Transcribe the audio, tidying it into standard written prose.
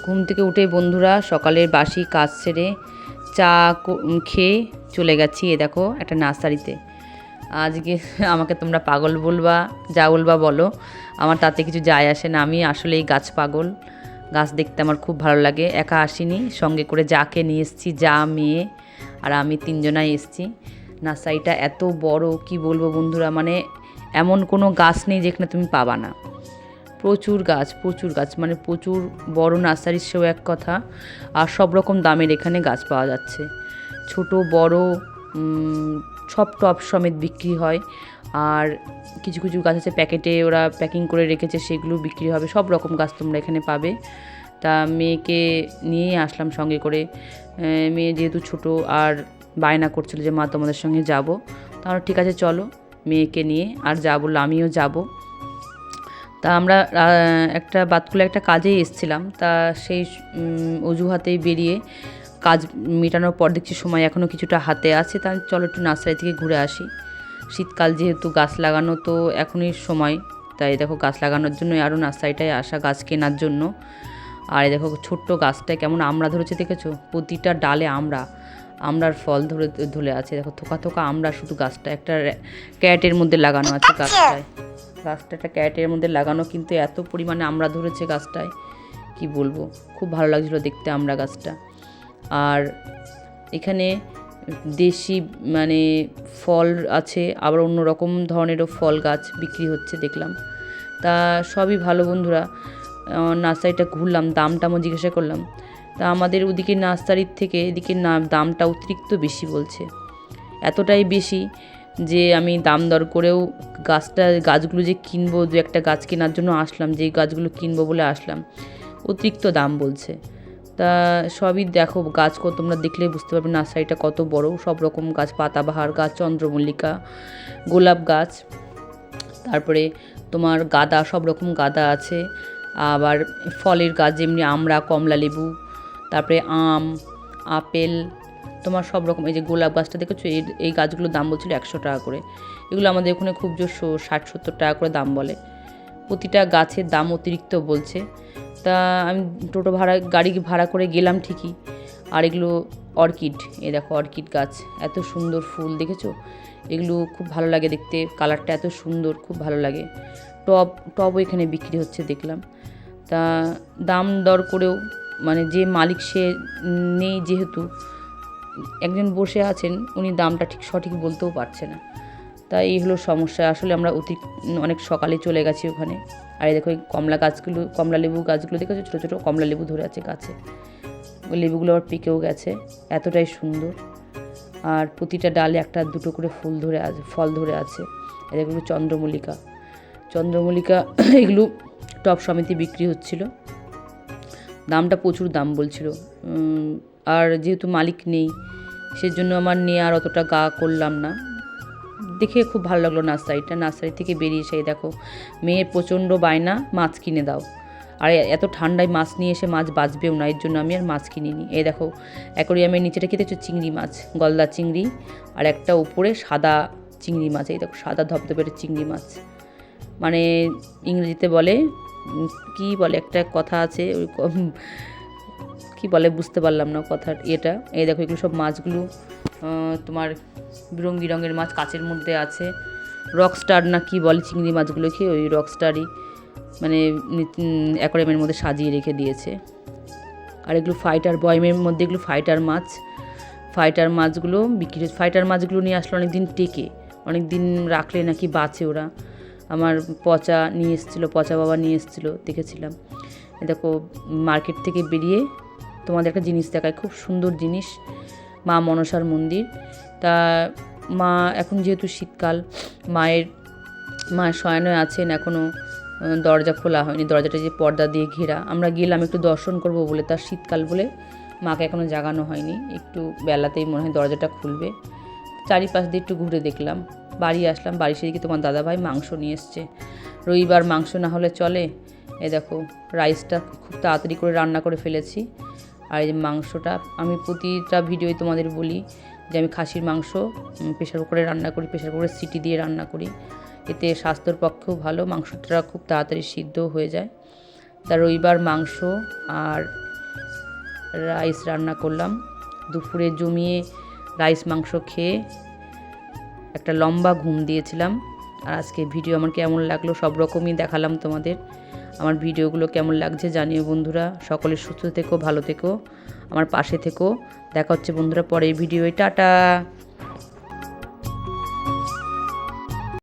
ঘুম থেকে উঠে বন্ধুরা সকালের বাসি কাজ সেরে চা খেয়ে চলে গেছি এ দেখো একটা নার্সারিতে। আজকে আমাকে তোমরা পাগল বলবা যা বলবা বলো, আমার তাতে কিছু যায় আসে না। আমি আসলে এই গাছ পাগল, গাছ দেখতে আমার খুব ভালো লাগে। একা আসিনি, সঙ্গে করে যাকে নিয়ে এসেছি, যা মেয়ে আর আমি তিনজনাই এসেছি। নার্সারিটা এত বড় কি বলবো বন্ধুরা, মানে এমন কোনো গাছ নেই যেখানে তুমি পাবা না। প্রচুর গাছ, মানে প্রচুর বড় নার্সারির সেও এক কথা। আর সব রকম দামের এখানে গাছ পাওয়া যাচ্ছে, ছোট বড় সব টব সমেত বিক্রি হয়। আর কিছু কিছু গাছ আছে প্যাকেটে ওরা প্যাকিং করে রেখেছে, সেগুলো বিক্রি হবে। সব রকম গাছ তোমরা এখানে পাবে। তা মেয়েকে নিয়েই আসলাম সঙ্গে করে। মেয়ে যেহেতু ছোট আর বায়না করছিল যে মা তোমাদের সঙ্গে যাব, তাহলে ঠিক আছে চলো মেয়েকে নিয়ে, আর যা বললো আমিও যাব। তা আমরা একটা বাতকুলে একটা কাজেই এসেছিলাম, তা সেই অজুহাতেই বেরিয়ে কাজ মেটানোর পর দেখছি সময় এখনও কিছুটা হাতে আছে, তা চলো একটু নার্সারি থেকে ঘুরে আসি। শীতকাল যেহেতু গাছ লাগানো তো এখনই সময়, তাই দেখো গাছ লাগানোর জন্যই আরও নার্সারিটায় আসা, গাছ কেনার জন্য। আর দেখো ছোট্ট গাছটায় কেমন আমড়া ধরেছে দেখেছো, প্রতিটা ডালে আমড়ার ফল ধরে আছে। দেখো থোকা থোকা আমড়া শুধু গাছটা, একটা ক্যারেটের মধ্যে লাগানো আছে গাছটা একটা ক্যারেটের মধ্যে লাগানো, কিন্তু এত পরিমাণে আমড়া ধরেছে গাছটায় কি বলবো, খুব ভালো লাগছিলো দেখতে আমড়া গাছটা। আর এখানে দেশি মানে ফল আছে, আবার অন্য রকম ধরনেরও ফল গাছ বিক্রি হচ্ছে দেখলাম। তা সবই ভালো বন্ধুরা। নার্সারিটা ঘুরলাম, দামটামও জিজ্ঞাসা করলাম। তা আমাদের ওদিকে নার্সারির থেকে এদিকে দামটা অতিরিক্ত বেশি বলছে, এতটাই বেশি যে আমি দাম দর করেও গাছগুলো যে কিনবো, দু একটা গাছ কেনার জন্য আসলাম, যে গাছগুলো কিনবো বলে আসলাম, অতিরিক্ত দাম বলছে। তা সবই দেখো গাছ তোমরা দেখলে বুঝতে পারবে নার্সারিটা কত বড়। সব রকম গাছ, পাতাবাহার গাছ, চন্দ্রমল্লিকা, গোলাপ গাছ, তারপরে তোমার গাঁদা, সব রকম গাঁদা আছে। আবার ফলের গাছ যেমনি আমড়া, কমলা লেবু, তারপরে আম, আপেল, তোমার সব রকম। এই যে গোলাপ গাছটা দেখেছো, এই গাছগুলোর দাম বলছিল 100 টাকা করে। এগুলো আমাদের ওখানে খুব জোর 60-70 টাকা করে দাম বলে। প্রতিটা গাছের দাম অতিরিক্ত বলছে। তা আমি গাড়ি ভাড়া করে গেলাম ঠিকই। আর এগুলো অর্কিড, এই দেখো অর্কিড গাছ, এত সুন্দর ফুল দেখেছো, এগুলো খুব ভালো লাগে দেখতে, কালারটা এত সুন্দর, খুব ভালো লাগে। টবও এখানে বিক্রি হচ্ছে দেখলাম। তা দাম দর করেও, মানে যে মালিক সে নেই যেহেতু, একজন বসে আছেন, উনি দামটা ঠিক সঠিক বলতেও পারছে না। তাই এই হলো সমস্যা। আসলে আমরা অনেক সকালে চলে গেছি ওখানে। আর এই দেখো এই কমলা লেবু গাছগুলো দেখেছো, ছোটো ছোটো কমলা লেবু ধরে আছে গাছে। ওই লেবুগুলো আবার পেকেও গেছে, এতটাই সুন্দর। আর প্রতিটা ডালে একটা দুটো করে ফল ধরে আছে। এগুলো চন্দ্রমল্লিকা এগুলো টব সমিতি বিক্রি হচ্ছিল, দামটা প্রচুর দাম বলছিল। আর যেহেতু মালিক নেই, সেজন্য আমার নিয়ে আর অতটা গা করলাম না। দেখে খুব ভালো লাগলো নার্সারি থেকে বেরিয়ে এসে দেখো মেয়ের প্রচণ্ড বায়না, মাছ কিনে দাও। আর এত ঠান্ডায় মাছ নিয়ে এসে মাছ বাঁচবেও না, এর জন্য আমি আর মাছ কিনিনি। এই দেখো অ্যাকোরিয়ামের নিচেটা কি দেখছো, চিংড়ি মাছ, গলদা চিংড়ি, আর একটা উপরে সাদা চিংড়ি মাছ। এই দেখো সাদা ধপধপের চিংড়ি মাছ, মানে ইংরেজিতে বলে কি বলে একটা কথা আছে, ওই কি বলে বুঝতে পারলাম না কথার এটা। এই দেখো এগুলো সব মাছগুলো তোমার বিরঙের মাছ, কাচের মধ্যে আছে। রকস্টার না কি বলে চিংড়ি মাছগুলোকে, ওই রকস্টারই মানে অ্যাকোয়ারিয়ামের মধ্যে সাজিয়ে রেখে দিয়েছে। আর এগুলো বয়মের মধ্যে এগুলো ফাইটার মাছগুলো বিক্রি হচ্ছে। ফাইটার মাছগুলো নিয়ে আসলে অনেক দিন রাখলে নাকি বাঁচে ওরা। আমার পচা বাবা নিয়ে এসেছিলো, দেখেছিলাম। দেখো মার্কেট থেকে বেরিয়ে তোমাদের একটা জিনিস দেখায়, খুব সুন্দর জিনিস, মা মনসার মন্দির। তা মা এখন যেহেতু শীতকাল, মায়ের শয়নে আছেন, এখনও দরজা খোলা হয়নি, দরজাটা যে পর্দা দিয়ে ঘেরা। আমরা গেলাম একটু দর্শন করব বলে, তার শীতকাল বলে মাকে এখনও জাগানো হয়নি, একটু বেলাতেই মনে হয় দরজাটা খুলবে। চারিপাশ দিয়ে একটু ঘুরে দেখলাম, বাড়ি আসলাম। বাড়ি সেদিকে তোমার দাদাভাই মাংস নিয়ে এসছে, রবিবার মাংস না হলে চলে। দেখো রাইসটা খুব তাড়াতাড়ি করে রান্না করে ফেলেছি। আর এই যে মাংসটা, আমি প্রতিটা ভিডিওয় তোমাদের বলি যে আমি খাসির মাংস প্রেশার কুকারে রান্না করি, প্রেশার কুকারে সিটি দিয়ে রান্না করি, এতে স্বাস্থ্যের পক্ষেও ভালো, মাংসটা খুব তাড়াতাড়ি সিদ্ধ হয়ে যায়। তা রবিবার মাংস আর রাইস রান্না করলাম। দুপুরে জমিয়ে রাইস মাংস খেয়ে একটা লম্বা ঘুম দিয়েছিলাম। আর আজকে ভিডিও আমার কেমন লাগলো সব রকমই দেখালাম তোমাদের। আমার ভিডিওগুলো কেমন লাগছে জানিও বন্ধুরা। সকলে সুস্থ থেকো, ভালো থেকো, আমার পাশে থেকো। দেখা হচ্ছে বন্ধুরা পরের ভিডিওয়। টাটা।